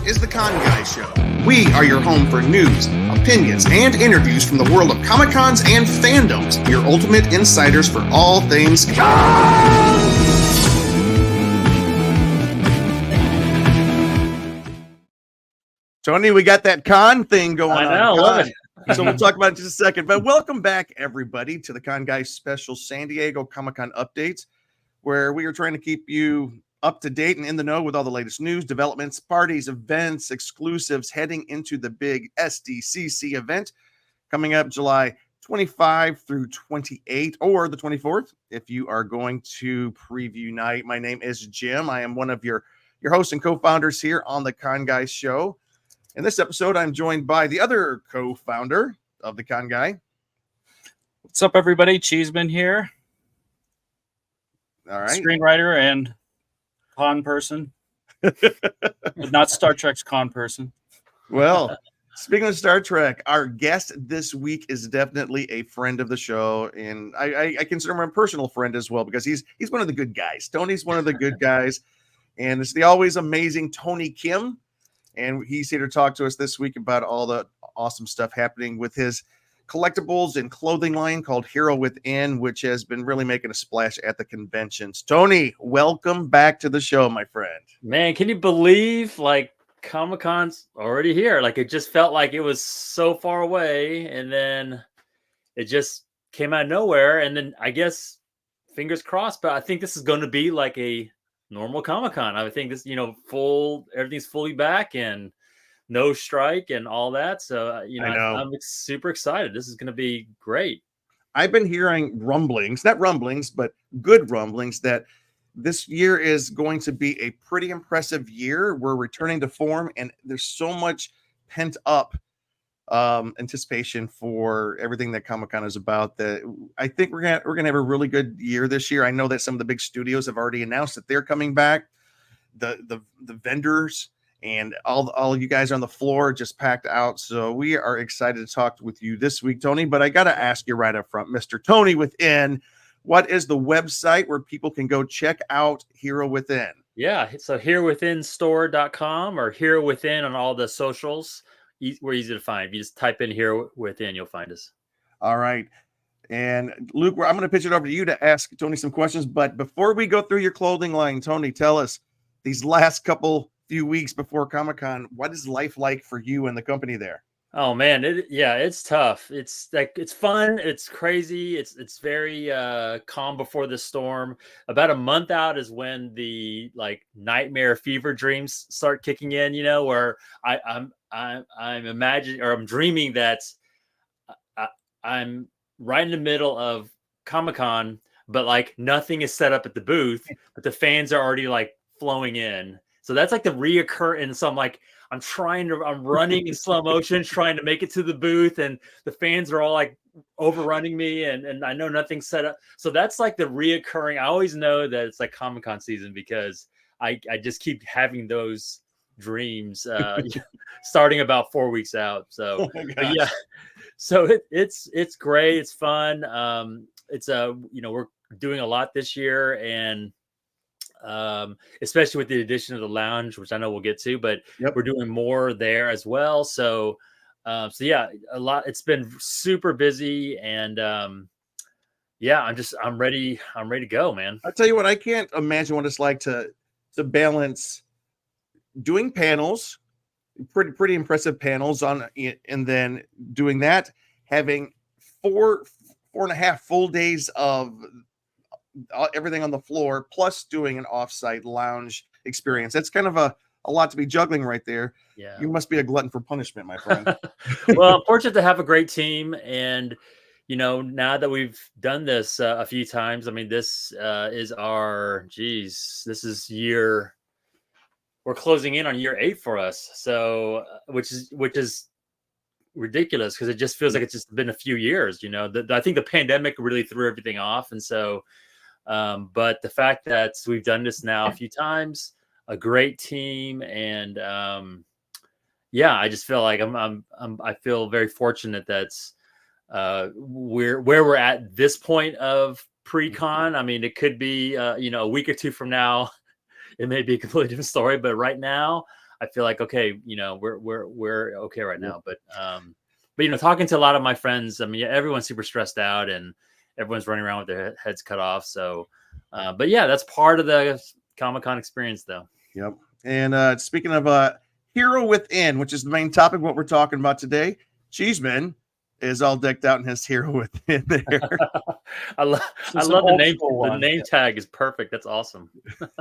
is the Con Guy Show. We are your home for news, opinions, and interviews from the world of Comic-Cons and fandoms. Your ultimate insiders for all things Con! Tony, we got that con thing going on. I know, love it. So we'll talk about it in just a second. But welcome back, everybody, to the Con Guy special San Diego Comic-Con updates, where we are trying to keep you up to date and in the know with all the latest news, developments, parties, events, exclusives heading into the big SDCC event coming up July 25 through 28 or the 24th. If you are going to preview night, my name is Jim. I am one of your hosts and co-founders here on the Con Guy Show. In this episode, I'm joined by the other co-founder of the Con Guy. What's up, everybody? Cheeseman here. All right. Screenwriter and con person. Not Star Trek's con person. Well, speaking of Star Trek, our guest this week is definitely a friend of the show. And I consider him a personal friend as well, because he's one of the good guys. Tony's one of the good guys. And it's the always amazing Tony Kim. And he's here to talk to us this week about all the awesome stuff happening with his collectibles and clothing line called Hero Within, which has been really making a splash at the conventions. Tony, welcome back to the show, my friend. Man, can you believe Comic-Con's already here? It just felt like it was so far away, and then it just came out of nowhere. And then I guess fingers crossed, but I think this is going to be like a normal Comic-Con. I think this, everything's fully back and no strike and all that. So, I'm super excited. This is going to be great. I've been hearing rumblings, not rumblings, but good rumblings that this year is going to be a pretty impressive year. We're returning to form, and there's so much pent up anticipation for everything that Comic-Con is about that I think we're gonna have a really good year this year. I know that some of the big studios have already announced that they're coming back. The vendors and all you guys on the floor just packed out. So we are excited to talk with you this week, Tony. But I got to ask you right up front, Mr. Tony Within, what is the website where people can go check out Hero Within? Yeah, so herewithinstore.com or Hero Within on all the socials. We're easy to find. If you just type in Hero Within, you'll find us. All right. And Luke, I'm going to pitch it over to you to ask Tony some questions. But before we go through your clothing line, Tony, tell us these last few weeks before Comic-Con, what is life like for you and the company there? Oh man, it's tough. It's fun, it's crazy, it's very calm before the storm. About a month out is when the nightmare fever dreams start kicking in, where I'm imagining, or I'm dreaming that I'm right in the middle of Comic-Con, but nothing is set up at the booth, but the fans are already flowing in. So that's the reoccur. And so I'm running in slow motion, trying to make it to the booth, and the fans are all overrunning me, and I know nothing's set up. So that's the reoccurring. I always know that it's Comic-Con season because I just keep having those dreams starting about 4 weeks out. So yeah, so it's great. It's fun. We're doing a lot this year, and especially with the addition of the lounge, which I know we'll get to, but We're doing more there as well. So yeah, a lot. It's been super busy, and I'm ready. I'm ready to go, man. I'll tell you what, I can't imagine what it's like to balance doing panels, pretty impressive panels and then doing that, having four and a half full days of everything on the floor, plus doing an offsite lounge experience. That's kind of a lot to be juggling right there. Yeah, you must be a glutton for punishment, my friend. Well, I'm fortunate to have a great team, and now that we've done this a few times, I mean, this is this is we're closing in on year 8 for us. So which is ridiculous, because it just feels like it's just been a few years. I think the pandemic really threw everything off, and so but the fact that we've done this now a few times, a great team, and I just feel like I feel very fortunate that's where we're at this point of pre-con. I mean, it could be a week or two from now, it may be a completely different story, but right now I feel like, okay, you know, we're okay right now. But you know, talking to a lot of my friends, I mean, yeah, everyone's super stressed out and everyone's running around with their heads cut off. So, but yeah, that's part of the Comic-Con experience, though. Yep. And speaking of Hero Within, which is the main topic, what we're talking about today, Cheeseman is all decked out in his Hero Within there. I love the name. The name tag is perfect. That's awesome.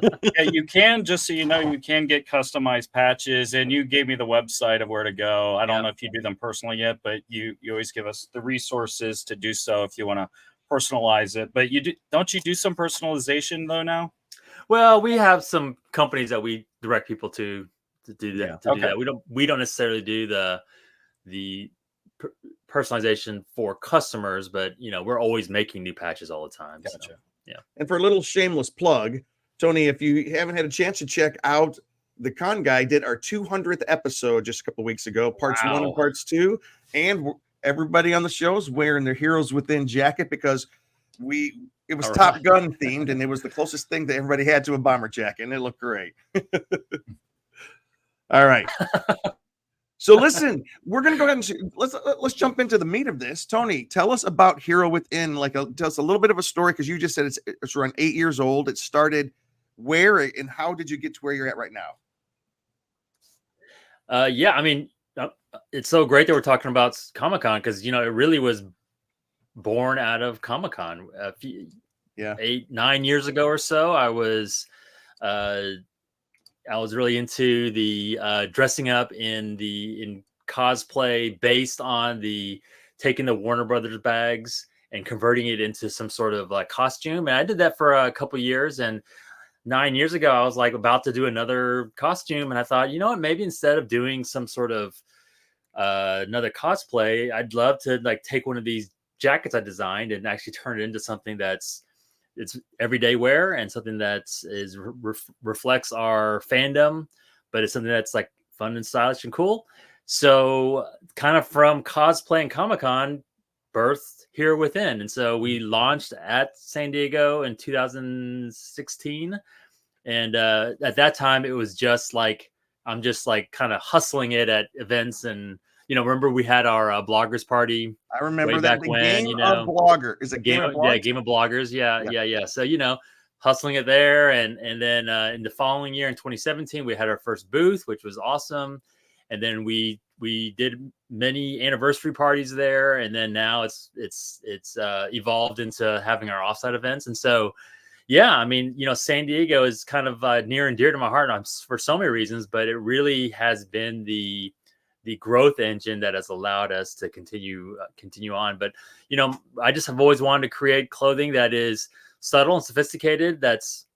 Yeah, you can, just so you know, you can get customized patches, and you gave me the website of where to go. I don't know if you do them personally yet, but you always give us the resources to do so if you want to personalize it. But don't you do some personalization though now? Well, we have some companies that we direct people to do that. Yeah. Do that. We don't necessarily do the personalization for customers, but you know, we're always making new patches all the time. Gotcha. So, yeah. And for a little shameless plug, Tony, if you haven't had a chance to check out, the Con Guy did our 200th episode just a couple of weeks ago, parts 1 and parts 2, and everybody on the show is wearing their Heroes Within jacket because it was Top Gun themed, and it was the closest thing that everybody had to a bomber jacket, and it looked great. All right. So listen, we're gonna go ahead and let's jump into the meat of this. Tony, tell us about Hero Within. Tell us a little bit of a story, because you just said it's around 8 years old. It started where and how did you get to where you're at right now? Yeah, I mean, it's so great that we're talking about Comic-Con, because you know, it really was born out of Comic-Con. 8, 9 years ago or so. I was really into the dressing up in cosplay based on taking the Warner Brothers bags and converting it into some sort of like costume. And I did that for a couple of years. And 9 years ago, I was like about to do another costume. And I thought, you know what, maybe instead of doing some sort of another cosplay, I'd love to like take one of these jackets I designed and actually turn it into something it's everyday wear and something that reflects our fandom, but it's something that's like fun and stylish and cool. So kind of from cosplay and Comic-Con birthed Hero Within. And so we launched at San Diego in 2016. And at that time, it was just like, I'm just like kind of hustling it at events. And, you know, remember we had our bloggers party. I remember way that back when, Game of Blogger. Is it Game of Bloggers? Yeah, Game of Bloggers. Yeah. So, you know, hustling it there. And then in the following year in 2017, we had our first booth, which was awesome. And then we did many anniversary parties there. And then now it's evolved into having our offsite events. And so, yeah, I mean, you know, San Diego is kind of near and dear to my heart for so many reasons, but it really has been the growth engine that has allowed us to continue on. But, you know, I just have always wanted to create clothing that is subtle and sophisticated, that's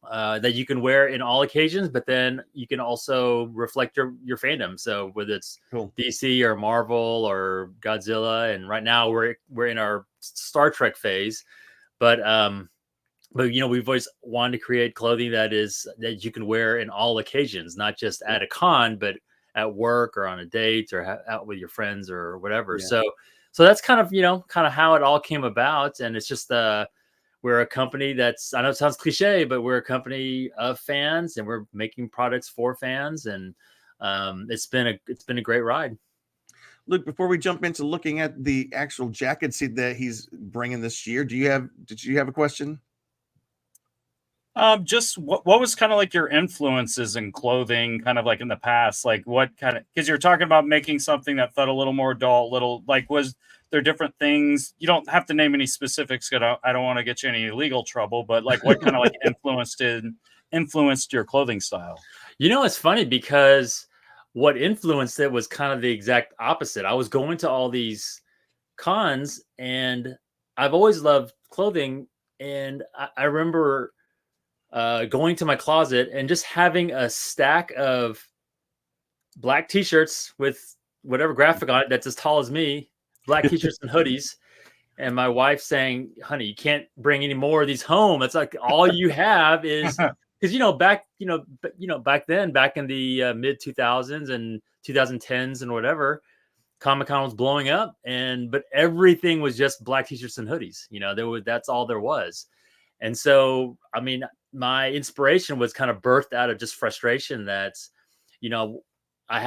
that you can wear in all occasions, but then you can also reflect your fandom. So whether it's DC or Marvel or Godzilla, and right now we're in our Star Trek phase, but you know, we've always wanted to create clothing that you can wear in all occasions, not just at a con, but at work or on a date or out with your friends or whatever. Yeah. So that's kind of how it all came about. And it's just, we're a company I know it sounds cliche, but we're a company of fans and we're making products for fans. And it's been a great ride. Luke, before we jump into looking at the actual jackets that he's bringing this year, did you have a question? Just what was kind of like your influences in clothing, kind of like in the past, like what kind of, because you're talking about making something that felt a little more adult, was there different things? You don't have to name any specifics, because I don't want to get you any legal trouble, but like what kind of like influenced your clothing style? You know, it's funny because what influenced it was kind of the exact opposite. I was going to all these cons and I've always loved clothing. And I remember going to my closet and just having a stack of black t-shirts with whatever graphic on it that's as tall as me, black t-shirts and hoodies, and my wife saying, honey, you can't bring any more of these home. It's like all you have is, because back then, back in the mid 2000s and 2010s and whatever, Comic-Con was blowing up, but everything was just black t-shirts and hoodies. That's all there was. And so, I mean, my inspiration was kind of birthed out of just frustration that you know, I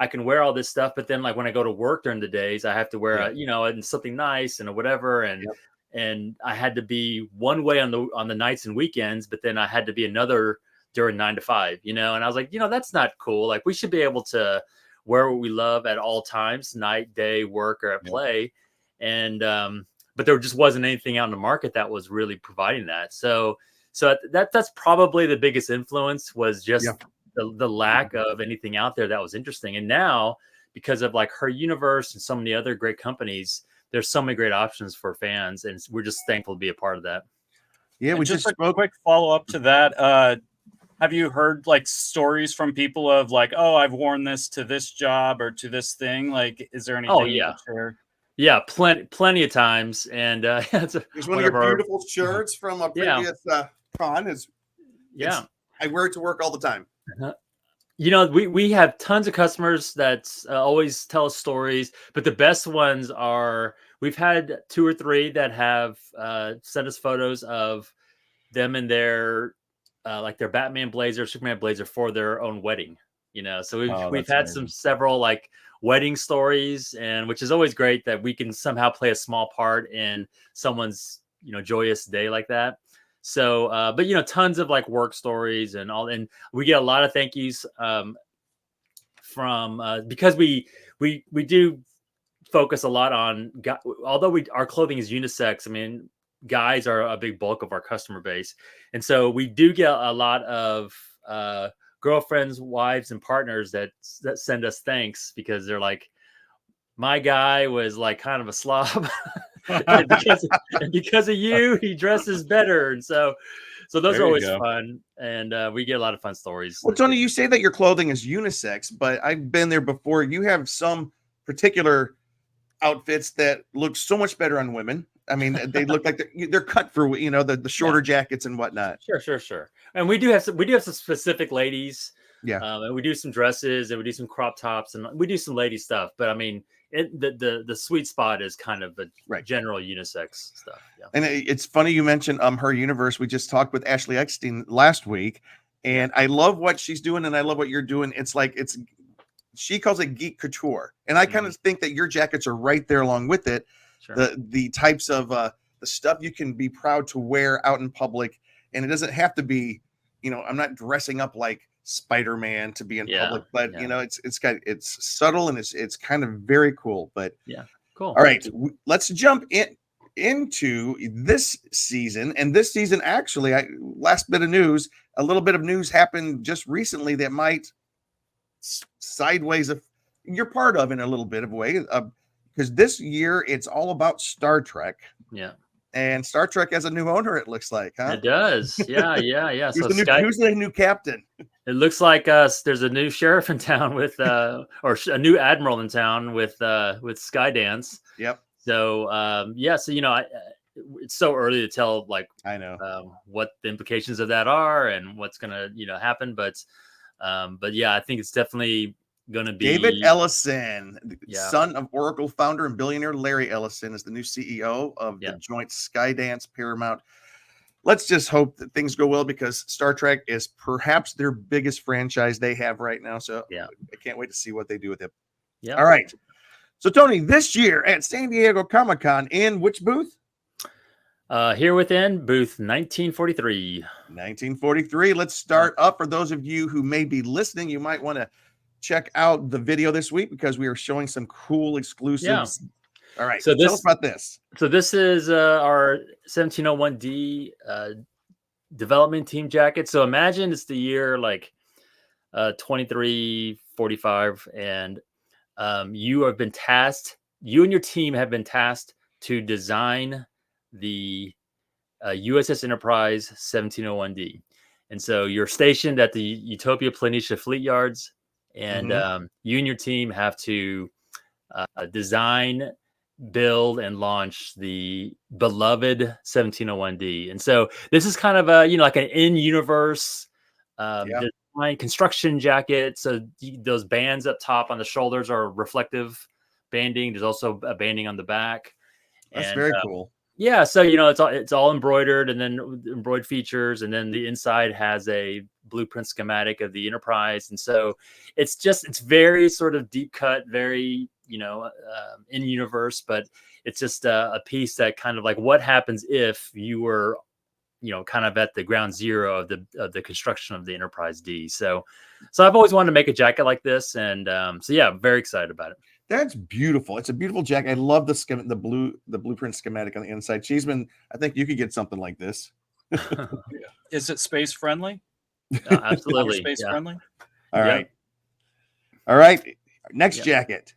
can wear all this stuff, but then like when I go to work during the days, I have to wear you know, and something nice and whatever. And I had to be one way on the nights and weekends, but then I had to be another during 9 to 5, you know? And I was like, you know, that's not cool. Like we should be able to wear what we love at all times, night, day, work, or at play. And, but there just wasn't anything out in the market that was really providing that. So that's probably the biggest influence, was just the lack of anything out there that was interesting. And now, because of like Her Universe and so many other great companies, there's so many great options for fans, and we're just thankful to be a part of that. Yeah, we just a quick follow up to that. Have you heard like stories from people of like, oh, I've worn this to this job or to this thing? Like, is there anything you could share? Yeah, plenty of times. And it's one of your beautiful shirts from a previous con. I wear it to work all the time. You know, we have tons of customers that always tell us stories, but the best ones are, we've had 2 or 3 that have sent us photos of them in their like their Batman blazer, Superman blazer for their own wedding. You know, so we've had several like wedding stories, and which is always great that we can somehow play a small part in someone's, you know, joyous day like that. So, but you know, tons of like work stories and all, and we get a lot of thank yous from because we do focus a lot on, although our clothing is unisex. I mean, guys are a big bulk of our customer base, and so we do get a lot of girlfriends, wives, and partners that send us thanks, because they're like, my guy was like kind of a slob. and because of you, he dresses better. And so those are always fun, and we get a lot of fun stories. Well, Tony, you say that your clothing is unisex, but I've been there before. You have some particular outfits that look so much better on women. I mean, they look like they're cut for, you know, the shorter jackets and whatnot. Sure. And we do have some specific ladies. Yeah. And we do some dresses, and we do some crop tops, and we do some lady stuff. But I mean, the sweet spot is kind of the general unisex stuff. Yeah. And it's funny you mentioned Her Universe. We just talked with Ashley Eckstein last week, and I love what she's doing, and I love what you're doing. It's like she calls it geek couture, and I kind of think that your jackets are right there along with it. Sure. The types of the stuff you can be proud to wear out in public, and it doesn't have to be, you know, I'm not dressing up like Spider-Man to be in public, but you know, it's subtle, and it's kind of very cool. But cool. All right, let's jump into this season. And this season, actually, last bit of news, a little bit of news happened just recently that might sideways you're part of in a little bit of a way. Because this year it's all about Star Trek. Yeah. And Star Trek has a new owner, it looks like, huh? It does. Yeah. Who's the new captain? It looks like there's a new sheriff in town with or a new admiral in town with Skydance. Yep. So so you know, it's so early to tell, like, I know what the implications of that are and what's gonna, you know, happen. But yeah, I think it's definitely going to be David Ellison, son of Oracle founder and billionaire Larry Ellison, is the new CEO of the joint Skydance Paramount. Let's just hope that things go well, because Star Trek is perhaps their biggest franchise they have right now. So I can't wait to see what they do with it. Yeah. All right. So Tony, this year at San Diego Comic-Con, in which booth? Here within booth 1943. 1943. Let's start up. For those of you who may be listening, you might want to check out the video this week, because we are showing some cool exclusives. All right. So tell us about this. So this is our 1701D development team jacket. So imagine it's the year like 2345, and you and your team have been tasked to design the USS Enterprise 1701D. And so you're stationed at the Utopia Planitia Fleet Yards, and you and your team have to design, build, and launch the beloved 1701D. And so this is kind of a, you know, like an in-universe design construction jacket. So those bands up top on the shoulders are reflective banding. There's also a banding on the back. That's very cool. Yeah, so it's all embroidered, and then embroidered features, and then the inside has a blueprint schematic of the Enterprise, and so it's very sort of deep cut, very in universe, but it's just a piece that kind of like what happens if you were kind of at the ground zero of the construction of the Enterprise D. So I've always wanted to make a jacket like this, and so yeah, very excited about it. That's beautiful. It's a beautiful jacket. I love the blueprint schematic on the inside. Cheeseman, I think you could get something like this. Is it space friendly? Absolutely, space friendly. All right. All right. Next jacket.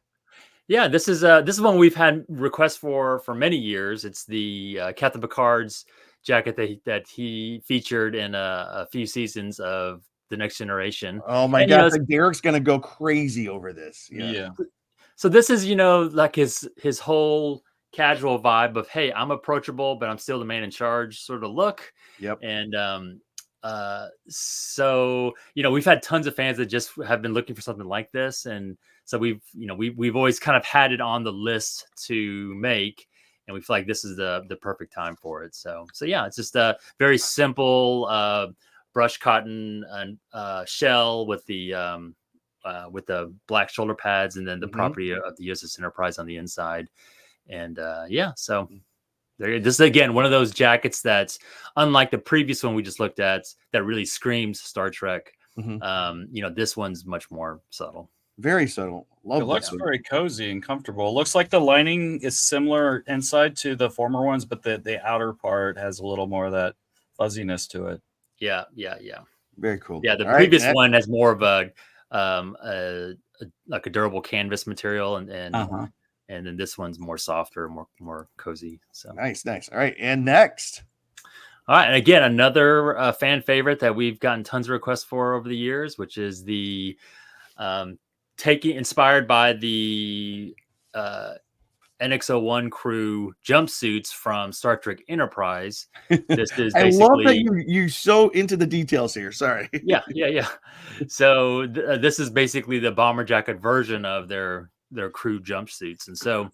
Yeah, this is one we've had requests for many years. It's the Captain Picard's jacket that he featured in a few seasons of The Next Generation. Oh my God, Derek's gonna go crazy over this. Yeah. So this is like his whole casual vibe of, hey, I'm approachable, but I'm still the man in charge sort of look. Yep. And so we've had tons of fans that just have been looking for something like this, and so we've always kind of had it on the list to make, and we feel like this is the perfect time for it. So yeah, it's just a very simple brushed cotton and shell with the black shoulder pads, and then the property of the USS Enterprise on the inside. And so this is again one of those jackets that's unlike the previous one we just looked at that really screams Star Trek. This one's much more subtle. Very subtle. Love it. Looks very cozy and comfortable. It looks like the lining is similar inside to the former ones, but the outer part has a little more of that fuzziness to it. Yeah. Very cool. Yeah, the previous one has more of a like a durable canvas material, and then this one's more softer, more cozy. So nice. All right, and next. All right, and again, another fan favorite that we've gotten tons of requests for over the years, which is the inspired by the NX-01 crew jumpsuits from Star Trek Enterprise. This is I love that you so into the details here. Sorry. Yeah. So this is basically the bomber jacket version of their crew jumpsuits, and so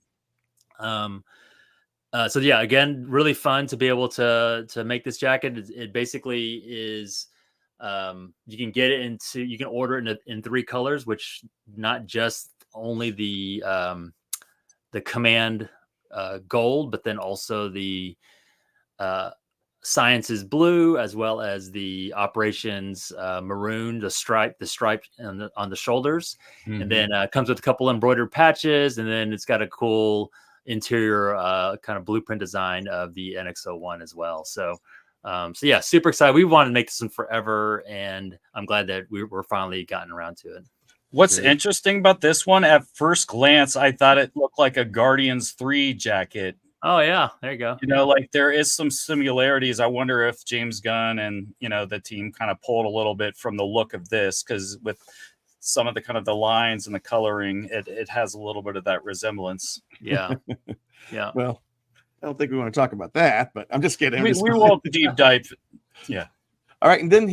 so yeah, again, really fun to be able to make this jacket. It basically is you can order it in 3 colors, which not just only the command gold, but then also the science is blue, as well as the operations maroon, the stripe on the shoulders, and then comes with a couple embroidered patches, and then it's got a cool interior kind of blueprint design of the NX-01 as well. So yeah, super excited. We wanted to make this one forever, and I'm glad that we're finally gotten around to it. What's interesting about this one, at first glance, I thought it looked like a Guardians 3 jacket. Oh yeah, there you go. Like there is some similarities. I wonder if James Gunn and the team kind of pulled a little bit from the look of this, because with some of the kind of the lines and the coloring, it has a little bit of that resemblance. Yeah. Well, I don't think we want to talk about that, but I'm just kidding. We won't deep dive. Yeah. All right, and then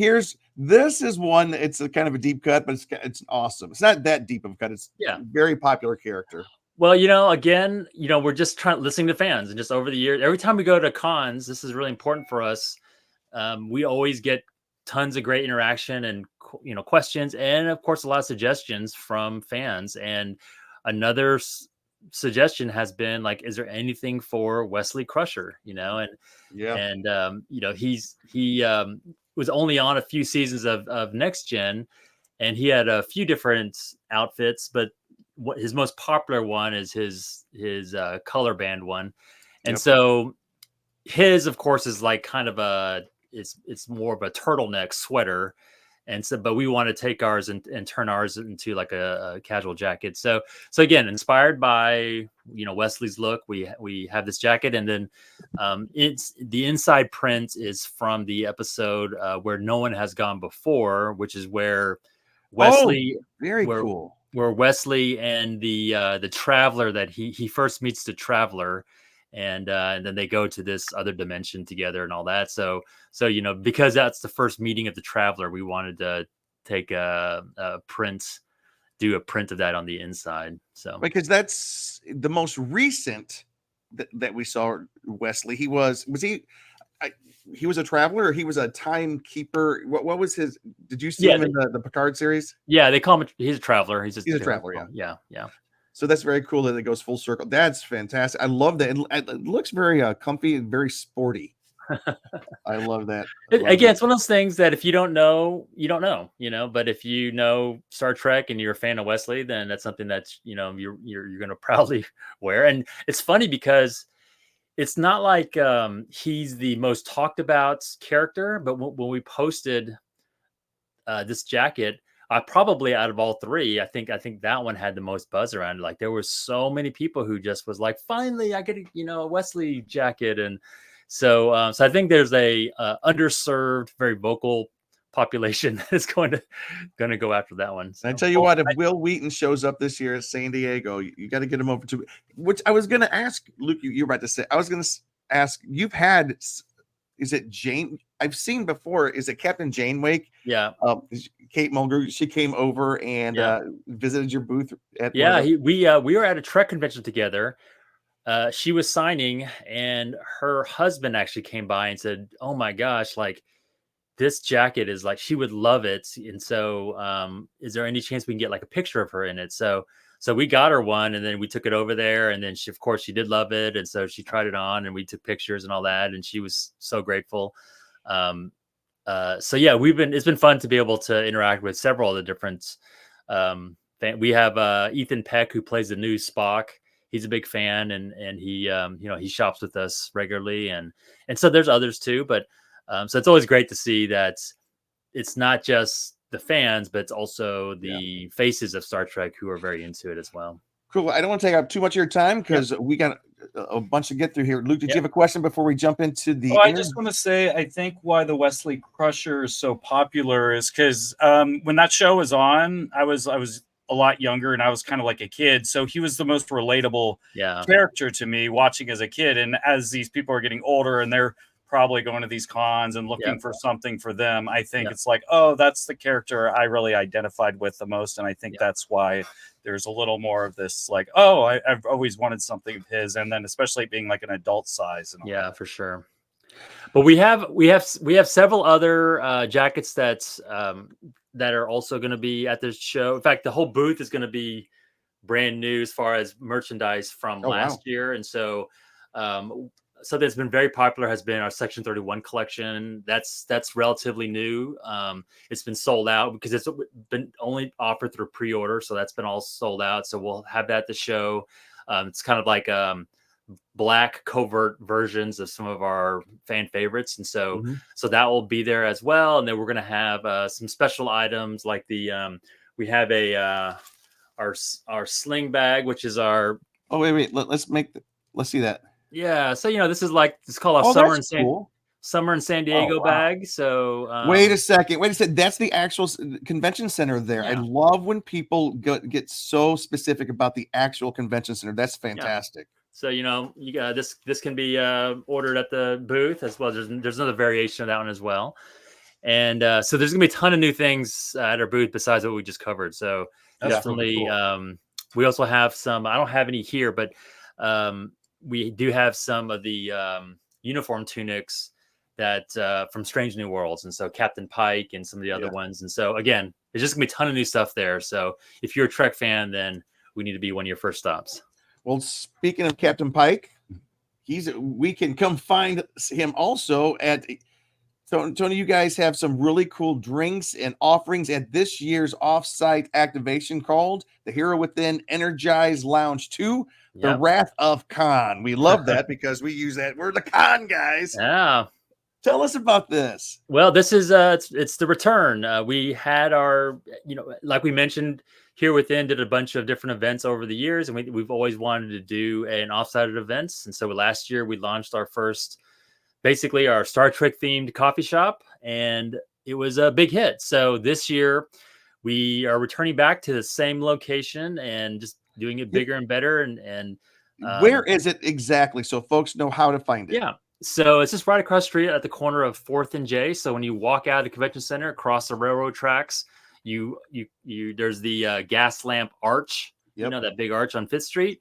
this is one. It's a kind of a deep cut, but it's awesome. It's not that deep of a cut. It's a very popular character. Well, again, we're just listening to fans, and just over the years, every time we go to cons, this is really important for us. We always get tons of great interaction and questions, and of course a lot of suggestions from fans. And another suggestion has been like, is there anything for Wesley Crusher? He was only on a few seasons of Next Gen, and he had a few different outfits, but his most popular one is his color band one. And so his, of course, is like kind of it's more of a turtleneck sweater. And so, but we want to take ours and turn ours into like a casual jacket. So again, inspired by, Wesley's look, we have this jacket, and then it's the inside print is from the episode Where No One Has Gone Before, which is where Wesley, cool. Where Wesley and the Traveler, that he first meets the Traveler, and then they go to this other dimension together and all that. So because that's the first meeting of the Traveler, we wanted to take a print of that on the inside. So because that's the most recent that we saw Wesley. He was he. He was a traveler, or he was a timekeeper. What was his? Did you see him in the Picard series? Yeah, they call him. He's a traveler. He's a traveler. Yeah. So that's very cool that it goes full circle. That's fantastic. I love that. It looks very comfy and very sporty. I love that. It's one of those things that if you don't know, you don't know. But if you know Star Trek and you're a fan of Wesley, then that's something that's you're going to proudly wear. And it's funny because it's not like he's the most talked about character, but when we posted this jacket, I probably out of all three, I think that one had the most buzz around it. Like there were so many people who just was like, finally, I get a Wesley jacket, and so I think there's a underserved, very vocal population that's going to go after that one. So. I tell you what, if Will Wheaton shows up this year at San Diego, you got to get him over to. Which I was going to ask Luke. You're about to say. I was going to ask. You've had. Is it Jane? I've seen before. Is it Captain Janeway? Yeah. Kate Mulgrew. She came over and visited your booth. We were at a Trek convention together. She was signing, and her husband actually came by and said, "Oh my gosh, like." This jacket is like, she would love it. And so, is there any chance we can get like a picture of her in it? So we got her one, and then we took it over there, and then she, of course, she did love it. And so she tried it on, and we took pictures and all that. And she was so grateful. So yeah, it's been fun to be able to interact with several of the different, we have Ethan Peck, who plays the new Spock. He's a big fan, and he, he shops with us regularly. And so there's others too, but so it's always great to see that it's not just the fans, but it's also the faces of Star Trek who are very into it as well. Cool. I don't want to take up too much of your time because we got a bunch to get through here. Luke, did you have a question before we jump into the? I just want to say, I think why the Wesley Crusher is so popular is because when that show was on, I was a lot younger and I was kind of like a kid. So he was the most relatable character to me watching as a kid. And as these people are getting older and they're probably going to these cons and looking for something for them, I think it's like, oh, that's the character I really identified with the most. And I think that's why there's a little more of this, like, oh, I've always wanted something of his. And then especially being like an adult size. And all that. For sure. But we have several other jackets that are also going to be at this show. In fact, the whole booth is going to be brand new as far as merchandise from last year. And so, something that's been very popular has been our Section 31 collection. That's relatively new. It's been sold out because it's been only offered through pre-order. So that's been all sold out. So we'll have that at the show. It's kind of like black covert versions of some of our fan favorites. And so, so that will be there as well. And then we're going to have some special items like we have our sling bag, which is our, let's see that. Yeah, so this is like, it's called a summer in San Diego bag. So wait a second. That's the actual convention center there. I love when people get so specific about the actual convention center. That's fantastic. So you got this can be ordered at the booth as well. There's another variation of that one as well. And so there's gonna be a ton of new things at our booth besides what we just covered. So that's definitely really cool. We also have some. I don't have any here, but we do have some of the uniform tunics that from Strange New Worlds, and so Captain Pike and some of the other ones. And so again, there's just gonna be a ton of new stuff there. So if you're a Trek fan, then we need to be one of your first stops. Well, speaking of Captain Pike, we can come find him also at. So, Tony, you guys have some really cool drinks and offerings at this year's Offsite activation called The Hero Within ENERGIZE Lounge II, The Wrath of Khan. We love that because we use that. We're the Khan guys. Yeah. Tell us about this. Well, this is it's the return. We had our, like we mentioned, Here Within did a bunch of different events over the years, and we've always wanted to do an offsite events. And so last year we launched our first, basically our Star Trek themed coffee shop, and it was a big hit. So this year we are returning back to the same location and just doing it bigger and better. And where is it exactly, so folks know how to find it? Yeah. So it's just right across the street at the corner of 4th and J. So when you walk out of the convention center, across the railroad tracks, there's the gas lamp arch, that big arch on 5th Street.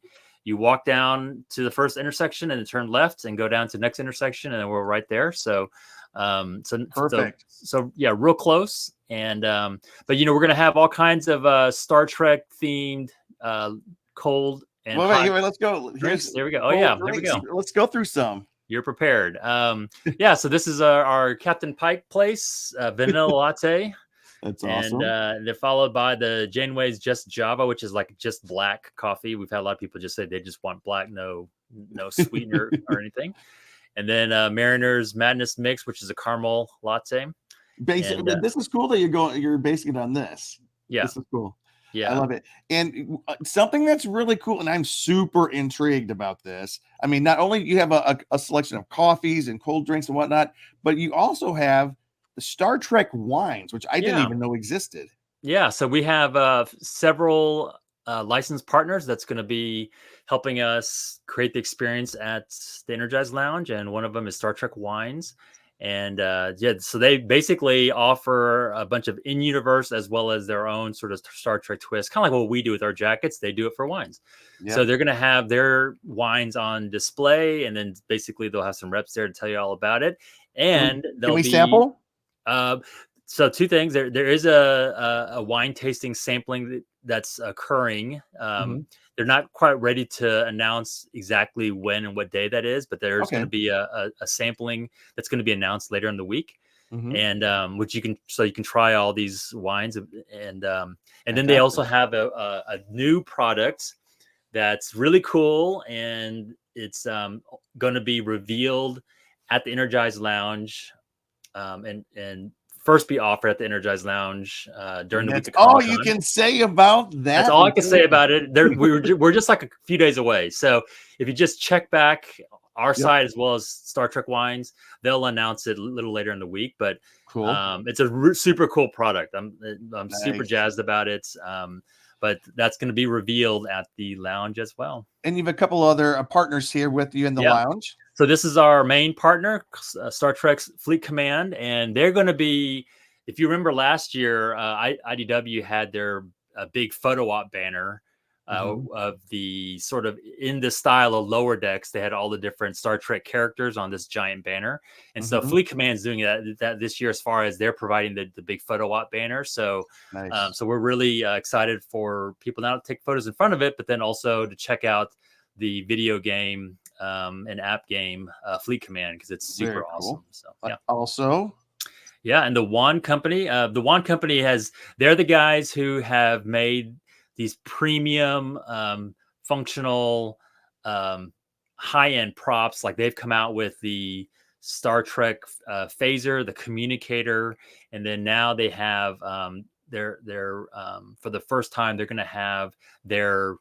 You walk down to the first intersection and then turn left and go down to the next intersection, and then we're right there. So, Perfect. So yeah, real close. And but we're gonna have all kinds of Star Trek themed cold and hot Wait, let's go. drinks. There we go. Oh cold yeah, drinks. there we go. Let's go through some. You're prepared. Yeah, so this is our Captain Pike place, vanilla latte. That's and awesome. they're followed by the Janeway's Just Java, which is like just black coffee. We've had a lot of people just say they just want black, no sweetener or anything. And then Mariner's Madness Mix, which is a caramel latte. Basically, this is cool that you're basing it on this. Yeah, this is cool. Yeah, I love it. And something that's really cool, and I'm super intrigued about this. I mean, not only you have a selection of coffees and cold drinks and whatnot, but you also have the Star Trek wines, which I didn't even know existed. Yeah, so we have several licensed partners that's going to be helping us create the experience at the ENERGIZE Lounge, and one of them is Star Trek Wines. And so they basically offer a bunch of in-universe as well as their own sort of Star Trek twist, kind of like what we do with our jackets. They do it for wines. Yep. So they're going to have their wines on display, and then basically they'll have some reps there to tell you all about it. And can we sample? So two things. There is a wine tasting sampling that's occurring. They're not quite ready to announce exactly when and what day that is, but there's going to be a sampling that's going to be announced later in the week, and which you can try all these wines, and then they also have a new product that's really cool, and it's going to be revealed at the ENERGIZE Lounge, and first be offered at the ENERGIZE Lounge during the week. That's all you can say about that. That's all I can say about it. We're just like a few days away. So if you just check back our site as well as Star Trek Wines, they'll announce it a little later in the week. But cool. It's a super cool product. I'm super jazzed about it. But that's going to be revealed at the lounge as well. And you have a couple other partners here with you in the lounge. So this is our main partner, Star Trek's Fleet Command, and they're going to be, if you remember last year, IDW had their big photo op banner of the sort of in the style of Lower Decks. They had all the different Star Trek characters on this giant banner. And so Fleet Command's doing that this year as far as they're providing the big photo op banner. So, so we're really excited for people not to take photos in front of it, but then also to check out the video game and app game Fleet Command, because it's super awesome. So and the Wand Company, they're the guys who have made these premium functional high-end props. Like they've come out with the Star Trek phaser, the communicator, and then now they have their for the first time they're going to have their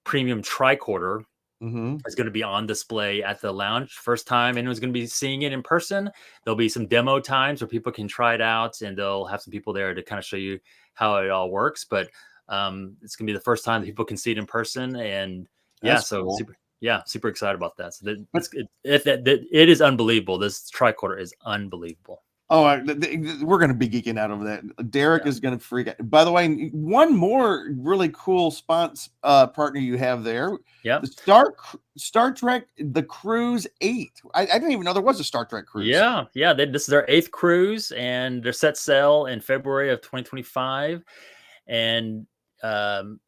premium tricorder. Is going to be on display at the lounge. First time anyone's going to be seeing it in person. There'll be some demo times where people can try it out, and they'll have some people there to kind of show you how it all works. But it's going to be the first time that people can see it in person, and cool. super excited about that. So it is unbelievable. This tricorder is unbelievable. Oh, we're going to be geeking out over that. Derek is going to freak out. By the way, one more really cool partner you have there. Yeah. The Star Trek, the Cruise 8. I didn't even know there was a Star Trek cruise. Yeah. This is their 8th cruise, and they're set sail in February of 2025. And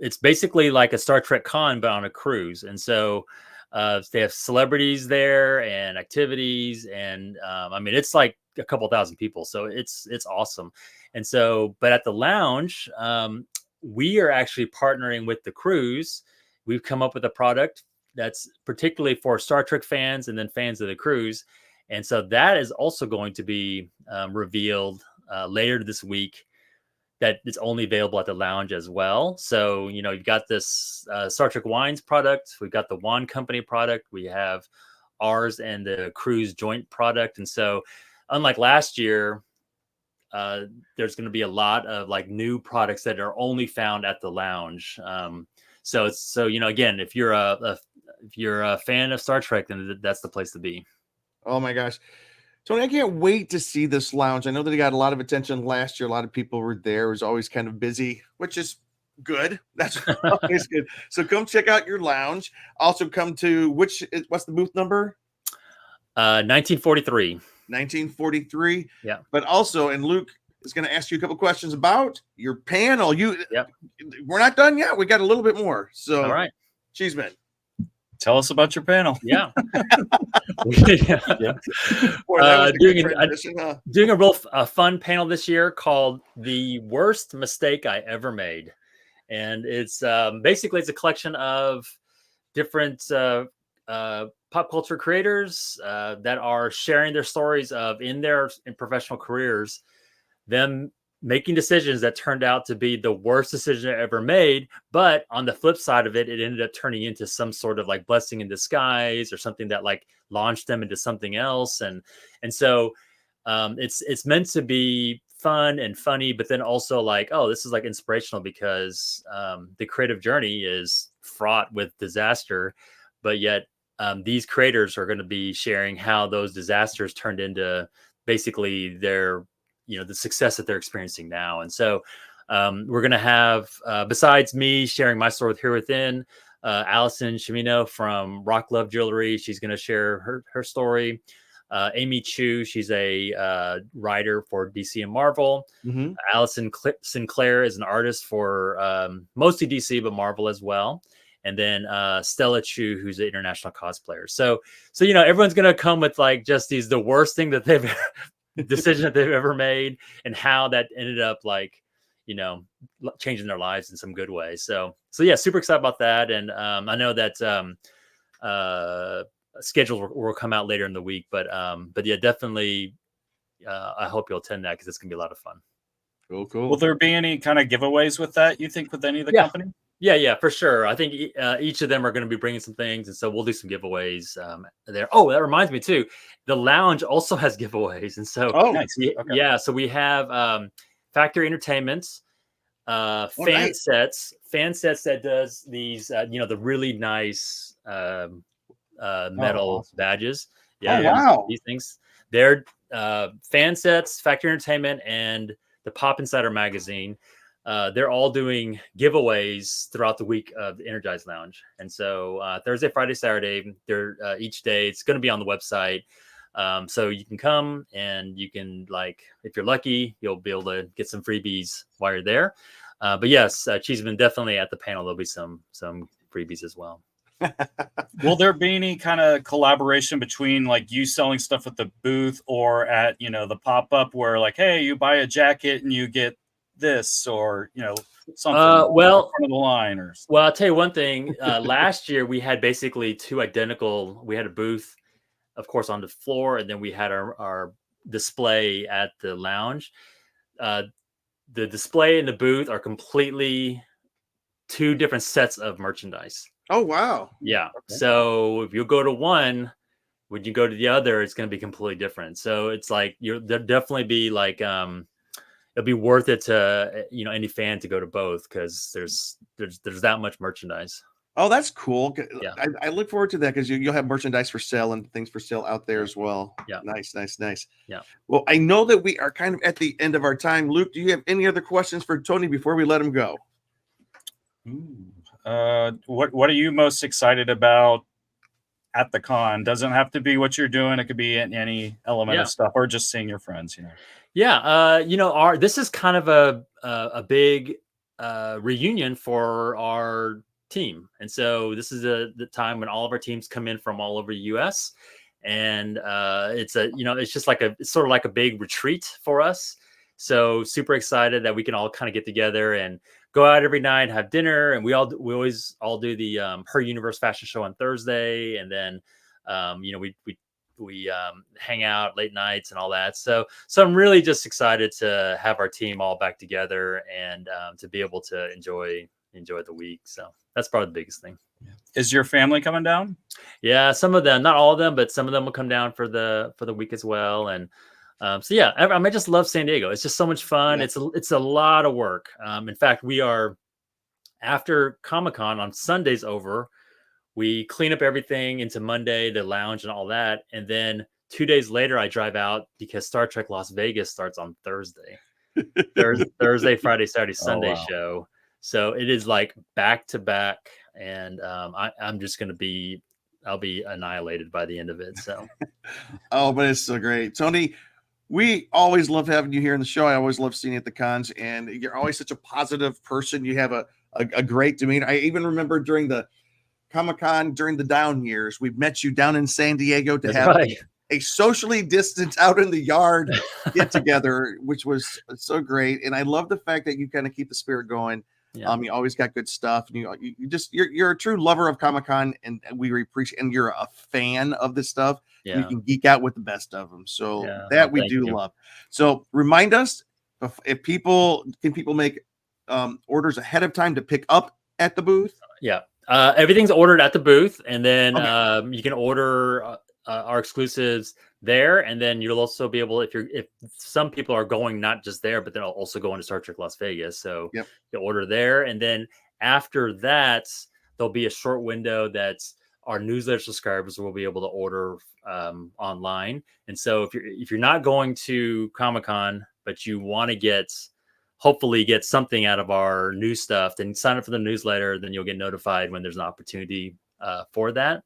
it's basically like a Star Trek con, but on a cruise. And so they have celebrities there and activities. And I mean, it's like a couple thousand people. So it's awesome. And so, but at the lounge, we are actually partnering with the cruise. We've come up with a product that's particularly for Star Trek fans and then fans of the cruise. And so that is also going to be revealed later this week. That is only available at the lounge as well. So, you've got this Star Trek Wines product. We've got the Wand Company product. We have ours and the cruise joint product. And so, unlike last year, there's going to be a lot of like new products that are only found at the lounge. So again, if you're a fan of Star Trek, then that's the place to be. Oh my gosh. Tony, I can't wait to see this lounge. I know that it got a lot of attention last year. A lot of people were there. It was always kind of busy, which is Good. That's always good. So come check out your lounge. Also come to what's the booth number? 1943. 1943. Yeah. But also, and Luke is going to ask you a couple questions about your panel. Yep. We're not done yet. We got a little bit more. So, all right, Cheeseman, Tell us about your panel. yeah. boy, that was a good doing transition, huh? doing a real fun panel this year called "The Worst Mistake I Ever Made," and it's basically it's a collection of different pop culture creators that are sharing their stories of in professional careers, them making decisions that turned out to be the worst decision I ever made. But on the flip side of it, it ended up turning into some sort of like blessing in disguise or something that like launched them into something else. And so it's meant to be fun and funny, but then also like, oh, this is like inspirational because the creative journey is fraught with disaster, but yet these creators are going to be sharing how those disasters turned into basically their, the success that they're experiencing now. And so we're going to have, besides me sharing my story with Here Within, Allison Chimino from Rock Love Jewelry, she's going to share her story. Amy Chu, she's a writer for DC and Marvel. Mm-hmm. Allison Sinclair is an artist for mostly DC, but Marvel as well. And then Stella Chu, who's an international cosplayer. So everyone's going to come with like just the worst thing that they've decision that they've ever made and how that ended up like, changing their lives in some good way. So yeah, super excited about that. And I know that schedules will come out later in the week, but yeah, definitely. I hope you'll attend that because it's gonna be a lot of fun. Cool. Will there be any kind of giveaways with that, you think, with any of the company? Yeah, for sure. I think each of them are going to be bringing some things, and so we'll do some giveaways there. Oh, that reminds me too. The lounge also has giveaways, and so nice. Yeah, so we have Factory Entertainment, fan sets that does these, the really nice metal badges. Yeah, wow. These things. They're fan sets, Factory Entertainment, and the Pop Insider magazine. They're all doing giveaways throughout the week of the ENERGIZE Lounge. And so Thursday, Friday, Saturday, they're each day. It's going to be on the website. So you can come and you can, like, if you're lucky, you'll be able to get some freebies while you're there. But yes, Cheeseman, definitely at the panel, there'll be some freebies as well. Will there be any kind of collaboration between like you selling stuff at the booth or at, the pop-up where like, hey, you buy a jacket and you get this, or something well front of the line? Or well, I'll tell you one thing. Last year we had basically two identical. We had a booth, of course, on the floor, and then we had our display at the lounge. The display and the booth are completely two different sets of merchandise. Oh wow. Yeah. Okay. So if you go to one, when you go to the other, it's going to be completely different. So it's like there'll definitely be like it'll be worth it to any fan to go to both because there's that much merchandise. Oh, that's cool. Yeah. I look forward to that because you'll have merchandise for sale and things for sale out there as well. Yeah. Nice. Yeah. Well, I know that we are kind of at the end of our time. Luke, do you have any other questions for Tony before we let him go? What are you most excited about at the con? Doesn't have to be what you're doing. It could be any element of stuff, or just seeing your friends. Yeah. This is kind of a big reunion for our team, and so this is the time when all of our teams come in from all over the U.S. and it's it's sort of like a big retreat for us. So super excited that we can all kind of get together and go out every night, have dinner, and we always all do the Her Universe fashion show on Thursday, and then we hang out late nights and all that. So I'm really just excited to have our team all back together and to be able to enjoy the week. So that's probably the biggest thing. Is your family coming down? Yeah, some of them, not all of them, but some of them will come down for the week as well. And so yeah, I just love San Diego. It's just so much fun. Yeah. It's a lot of work. In fact, we are, after Comic-Con on Sunday's over, we clean up everything into Monday, the lounge and all that. And then 2 days later, I drive out because Star Trek Las Vegas starts on Thursday. Thursday, Friday, Saturday, Sunday show. So it is like back to back, and I'm just going to be, I'll be annihilated by the end of it. So, oh, but it's so great, Tony. We always love having you here in the show. I always love seeing you at the cons, and you're always such a positive person. You have a great demeanor. I even remember during the Comic-Con during the down years, we met you down in San Diego to have a socially distanced out in the yard get together, which was so great. And I love the fact that you kind of keep the spirit going. Yeah. You always got good stuff, and you're a true lover of Comic-Con, and we appreciate, and you're a fan of this stuff. Yeah. You can geek out with the best of them. So we do love. So remind us if people make orders ahead of time to pick up at the booth. Yeah. Everything's ordered at the booth, and then you can order our exclusives there, and then you'll also be able, if some people are going not just there, but they'll also go into Star Trek Las Vegas, so you'll order there, and then after that there'll be a short window that's our newsletter subscribers will be able to order online. And so if you're not going to Comic-Con but you want to hopefully get something out of our new stuff, then sign up for the newsletter, then you'll get notified when there's an opportunity for that.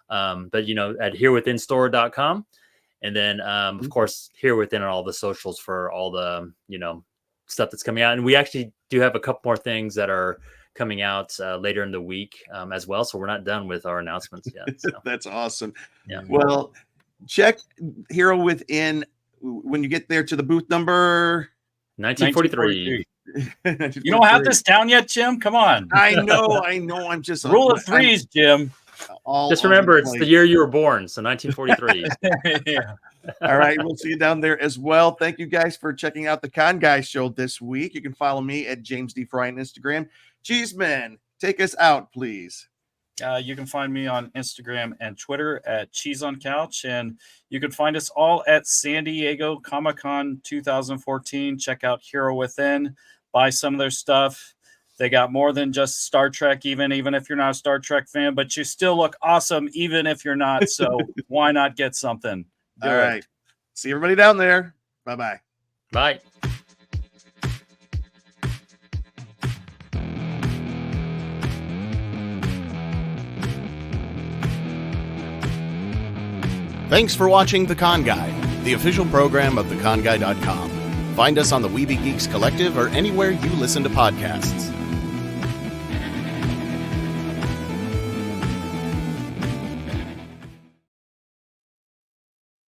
But at herewithinstore.com, and then of course here within are all the socials for all the stuff that's coming out. And we actually do have a couple more things that are coming out later in the week as well, so we're not done with our announcements yet. So. That's awesome. Yeah. Well, check Hero Within when you get there to the booth number 1943. You don't have this down yet, Jim? Come on. I know. I'm just rule of threes, Jim. Just remember, it's the year you were born, so 1943. Yeah. All right, we'll see you down there as well. Thank you guys for checking out the Con Guys show this week. You can follow me at James D. Fry on Instagram. Cheeseman, take us out, please. You can find me on Instagram and Twitter at Cheese on Couch, and you can find us all at San Diego Comic-Con 2014. Check out Hero Within, buy some of their stuff. They got more than just Star Trek, even if you're not a Star Trek fan, but you still look awesome, even if you're not. So why not get something? All right. See everybody down there. Bye-bye. Bye. Thanks for watching The Con Guy, the official program of theconguy.com. Find us on the Weeby Geeks Collective or anywhere you listen to podcasts.